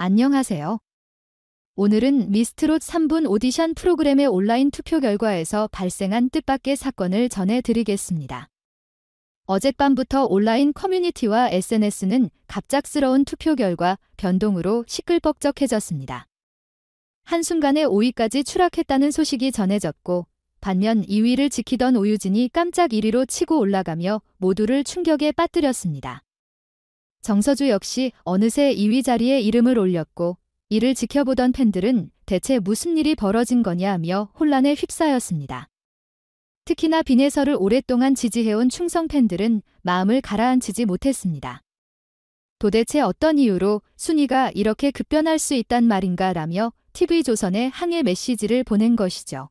안녕하세요. 오늘은 미스트롯 3분 오디션 프로그램의 온라인 투표 결과에서 발생한 뜻밖의 사건을 전해드리겠습니다. 어젯밤부터 온라인 커뮤니티와 SNS는 갑작스러운 투표 결과 변동으로 시끌벅적해졌습니다. 한순간에 5위까지 추락했다는 소식이 전해졌고, 반면 2위를 지키던 오유진이 깜짝 1위로 치고 올라가며 모두를 충격에 빠뜨렸습니다. 정서주 역시 어느새 2위 자리에 이름을 올렸고, 이를 지켜보던 팬들은 대체 무슨 일이 벌어진 거냐며 혼란에 휩싸였습니다. 특히나 빈에서를 오랫동안 지지해온 충성 팬들은 마음을 가라앉히지 못했습니다. 도대체 어떤 이유로 순위가 이렇게 급변할 수 있단 말인가 라며 TV조선에 항해 메시지를 보낸 것이죠.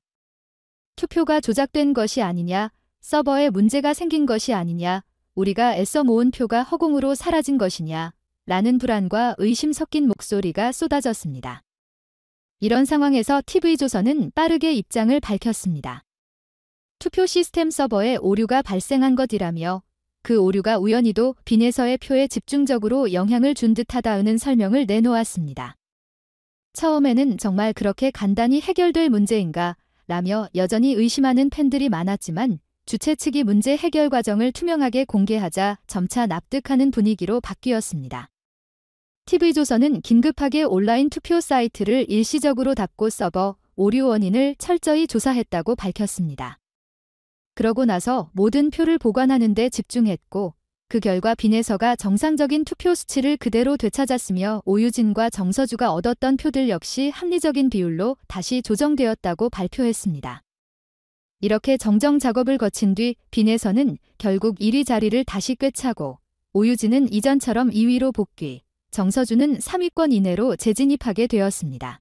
투표가 조작된 것이 아니냐, 서버에 문제가 생긴 것이 아니냐, 우리가 애써 모은 표가 허공으로 사라진 것이냐, 라는 불안과 의심 섞인 목소리가 쏟아졌습니다. 이런 상황에서 TV조선은 빠르게 입장을 밝혔습니다. 투표 시스템 서버에 오류가 발생한 것이라며 그 오류가 우연히도 빈에서의 표에 집중적으로 영향을 준 듯하다는 설명을 내놓았습니다. 처음에는 정말 그렇게 간단히 해결될 문제인가 라며 여전히 의심하는 팬들이 많았지만 주최 측이 문제 해결 과정을 투명하게 공개하자 점차 납득하는 분위기로 바뀌었습니다. TV조선은 긴급하게 온라인 투표 사이트를 일시적으로 닫고 서버 오류 원인을 철저히 조사했다고 밝혔습니다. 그러고 나서 모든 표를 보관하는 데 집중했고, 그 결과 빈에서가 정상적인 투표 수치를 그대로 되찾았으며 오유진과 정서주가 얻었던 표들 역시 합리적인 비율로 다시 조정되었다고 발표했습니다. 이렇게 정정 작업을 거친 뒤 빈에서는 결국 1위 자리를 다시 꿰차고 오유진은 이전처럼 2위로 복귀, 정서주는 3위권 이내로 재진입하게 되었습니다.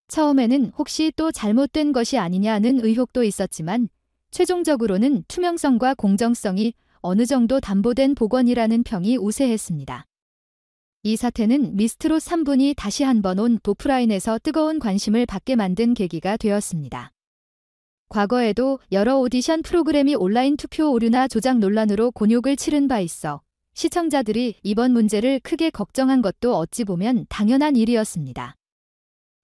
처음에는 혹시 또 잘못된 것이 아니냐는 의혹도 있었지만 최종적으로는 투명성과 공정성이 어느 정도 담보된 복원이라는 평이 우세했습니다. 이 사태는 미스트롯 3분이 다시 한번 온 오프라인에서 뜨거운 관심을 받게 만든 계기가 되었습니다. 과거에도 여러 오디션 프로그램이 온라인 투표 오류나 조작 논란으로 곤욕을 치른 바 있어 시청자들이 이번 문제를 크게 걱정한 것도 어찌 보면 당연한 일이었습니다.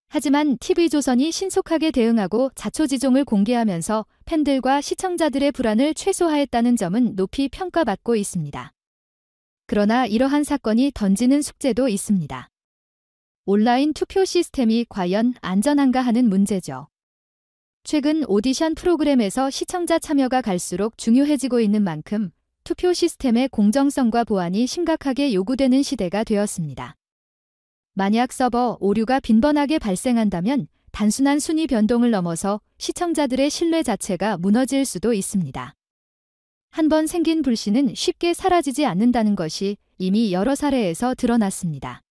하지만 TV조선이 신속하게 대응하고 자초지종을 공개하면서 팬들과 시청자들의 불안을 최소화했다는 점은 높이 평가받고 있습니다. 그러나 이러한 사건이 던지는 숙제도 있습니다. 온라인 투표 시스템이 과연 안전한가 하는 문제죠. 최근 오디션 프로그램에서 시청자 참여가 갈수록 중요해지고 있는 만큼 투표 시스템의 공정성과 보안이 심각하게 요구되는 시대가 되었습니다. 만약 서버 오류가 빈번하게 발생한다면 단순한 순위 변동을 넘어서 시청자들의 신뢰 자체가 무너질 수도 있습니다. 한번 생긴 불신은 쉽게 사라지지 않는다는 것이 이미 여러 사례에서 드러났습니다.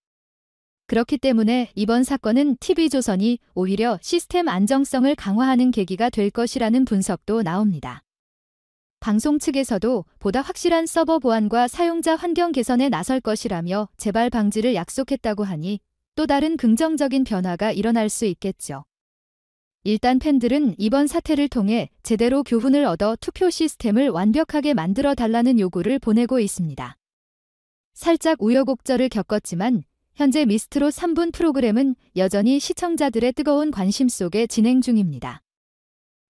그렇기 때문에 이번 사건은 TV조선이 오히려 시스템 안정성을 강화하는 계기가 될 것이라는 분석도 나옵니다. 방송 측에서도 보다 확실한 서버 보안과 사용자 환경 개선에 나설 것이라며 재발 방지를 약속했다고 하니 또 다른 긍정적인 변화가 일어날 수 있겠죠. 일단 팬들은 이번 사태를 통해 제대로 교훈을 얻어 투표 시스템을 완벽하게 만들어 달라는 요구를 보내고 있습니다. 살짝 우여곡절을 겪었지만 현재 미스트롯 3분 프로그램은 여전히 시청자들의 뜨거운 관심 속에 진행 중입니다.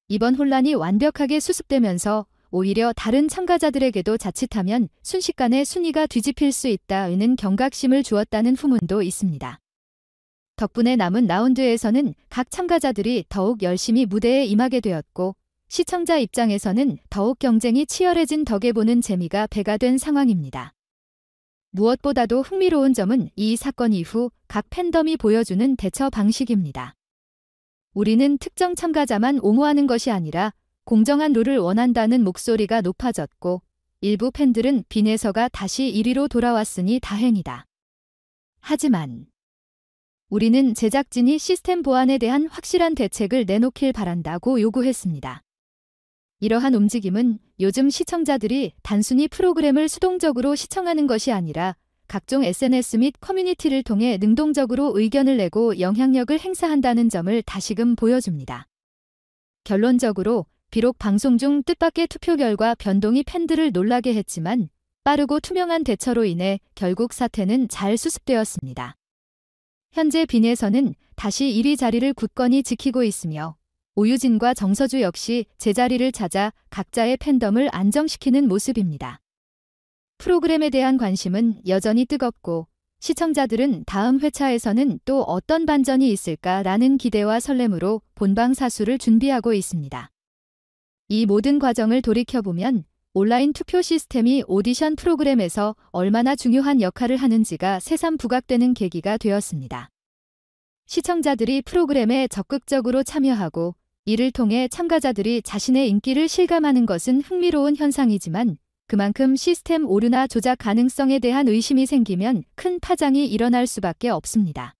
이번 혼란이 완벽하게 수습되면서 오히려 다른 참가자들에게도 자칫하면 순식간에 순위가 뒤집힐 수 있다는 경각심을 주었다는 후문도 있습니다. 덕분에 남은 라운드에서는 각 참가자들이 더욱 열심히 무대에 임하게 되었고, 시청자 입장에서는 더욱 경쟁이 치열해진 덕에 보는 재미가 배가 된 상황입니다. 무엇보다도 흥미로운 점은 이 사건 이후 각 팬덤이 보여주는 대처 방식입니다. 우리는 특정 참가자만 옹호하는 것이 아니라 공정한 룰을 원한다는 목소리가 높아졌고, 일부 팬들은 빈에서가 다시 1위로 돌아왔으니 다행이다. 하지만 우리는 제작진이 시스템 보안에 대한 확실한 대책을 내놓길 바란다고 요구했습니다. 이러한 움직임은 요즘 시청자들이 단순히 프로그램을 수동적으로 시청하는 것이 아니라 각종 SNS 및 커뮤니티를 통해 능동적으로 의견을 내고 영향력을 행사한다는 점을 다시금 보여줍니다. 결론적으로 비록 방송 중 뜻밖의 투표 결과 변동이 팬들을 놀라게 했지만 빠르고 투명한 대처로 인해 결국 사태는 잘 수습되었습니다. 현재 빈에서는 다시 1위 자리를 굳건히 지키고 있으며 오유진과 정서주 역시 제자리를 찾아 각자의 팬덤을 안정시키는 모습입니다. 프로그램에 대한 관심은 여전히 뜨겁고 시청자들은 다음 회차에서는 또 어떤 반전이 있을까라는 기대와 설렘으로 본방사수를 준비하고 있습니다. 이 모든 과정을 돌이켜보면 온라인 투표 시스템이 오디션 프로그램에서 얼마나 중요한 역할을 하는지가 새삼 부각되는 계기가 되었습니다. 시청자들이 프로그램에 적극적으로 참여하고 이를 통해 참가자들이 자신의 인기를 실감하는 것은 흥미로운 현상이지만 그만큼 시스템 오류나 조작 가능성에 대한 의심이 생기면 큰 파장이 일어날 수밖에 없습니다.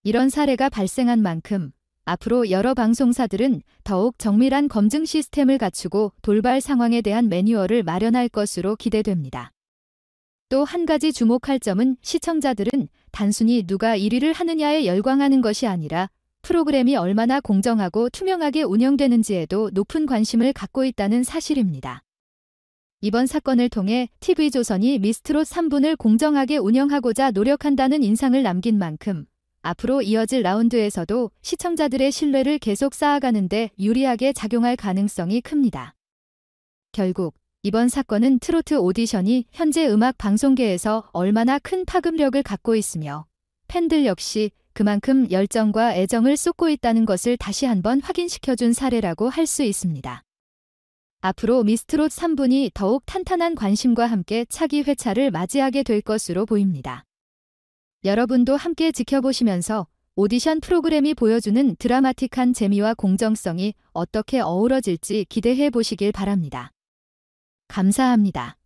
이런 사례가 발생한 만큼 앞으로 여러 방송사들은 더욱 정밀한 검증 시스템을 갖추고 돌발 상황에 대한 매뉴얼을 마련할 것으로 기대됩니다. 또 한 가지 주목할 점은 시청자들은 단순히 누가 1위를 하느냐에 열광하는 것이 아니라 프로그램이 얼마나 공정하고 투명하게 운영되는지에도 높은 관심을 갖고 있다는 사실입니다. 이번 사건을 통해 TV조선이 미스트롯 3분을 공정하게 운영하고자 노력한다는 인상을 남긴 만큼 앞으로 이어질 라운드에서도 시청자들의 신뢰를 계속 쌓아가는 데 유리하게 작용할 가능성이 큽니다. 결국 이번 사건은 트로트 오디션이 현재 음악 방송계에서 얼마나 큰 파급력을 갖고 있으며 팬들 역시 그만큼 열정과 애정을 쏟고 있다는 것을 다시 한번 확인시켜준 사례라고 할 수 있습니다. 앞으로 미스트롯 3분이 더욱 탄탄한 관심과 함께 차기 회차를 맞이하게 될 것으로 보입니다. 여러분도 함께 지켜보시면서 오디션 프로그램이 보여주는 드라마틱한 재미와 공정성이 어떻게 어우러질지 기대해 보시길 바랍니다. 감사합니다.